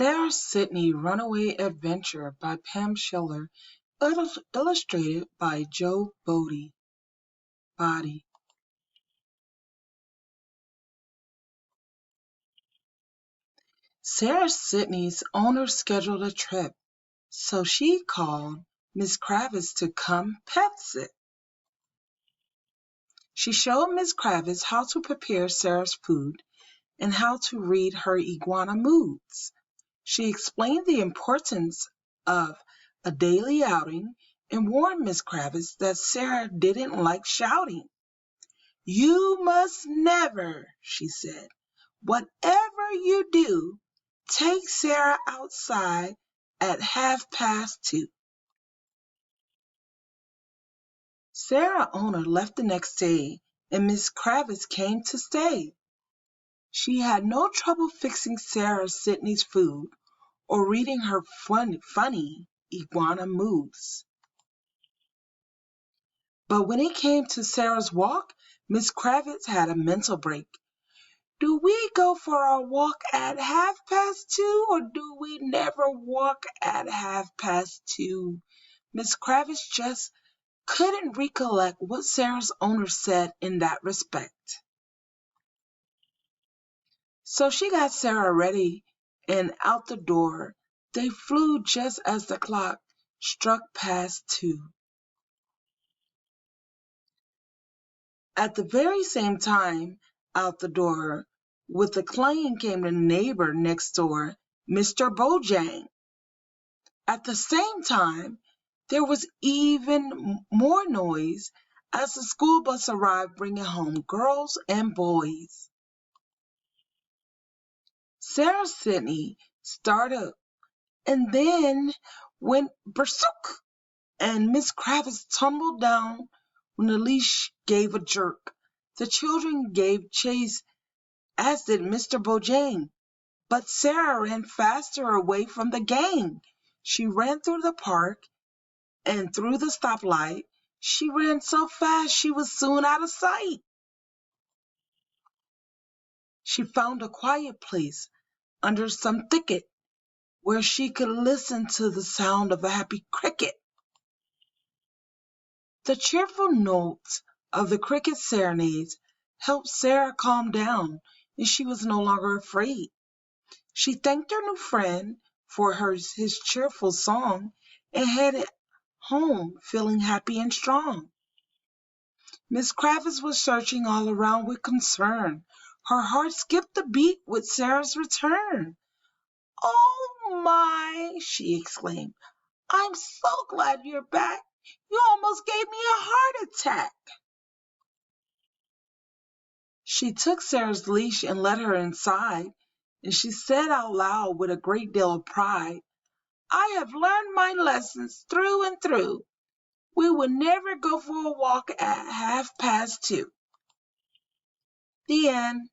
Sarah Sidney Runaway Adventure by Pam Schiller, illustrated by Joe Body. Sarah Sidney's owner scheduled a trip, so she called Miss Kravitz to come pet sit. She showed Miss Kravitz how to prepare Sarah's food and how to read her iguana moods. She explained the importance of a daily outing and warned Miss Kravitz that Sara didn't like shouting. "You must never," she said, "whatever you do, take Sara outside at 2:30. Sara owner left the next day and Miss Kravitz came to stay. She had no trouble fixing Sarah Sidney's food or reading her funny iguana moves. But when it came to Sarah's walk, Miss Kravitz had a mental break. Do we go for our walk at 2:30 or do we never walk at 2:30? Miss Kravitz just couldn't recollect what Sarah's owner said in that respect. So she got Sara ready and out the door. They flew just as the clock struck past 2. At the very same time, out the door, with the clanging came the neighbor next door, Mr. Bojang. At the same time, there was even more noise as the school bus arrived bringing home girls and boys. Sarah Sidney started and then went berserk, and Miss Kravitz tumbled down when the leash gave a jerk. The children gave chase, as did Mr. Bojang, but Sara ran faster away from the gang. She ran through the park and through the stoplight. She ran so fast she was soon out of sight. She found a quiet place under some thicket where she could listen to the sound of a happy cricket. The cheerful notes of the cricket serenades helped Sara calm down, and she was no longer afraid. She thanked her new friend for his cheerful song and headed home feeling happy and strong. Miss Kravitz was searching all around with concern. Her heart skipped a beat with Sara's return. "Oh my," she exclaimed, "I'm so glad you're back. You almost gave me a heart attack." She took Sara's leash and led her inside, and she said out loud with a great deal of pride, "I have learned my lessons through and through. We will never go for a walk at 2:30. The end.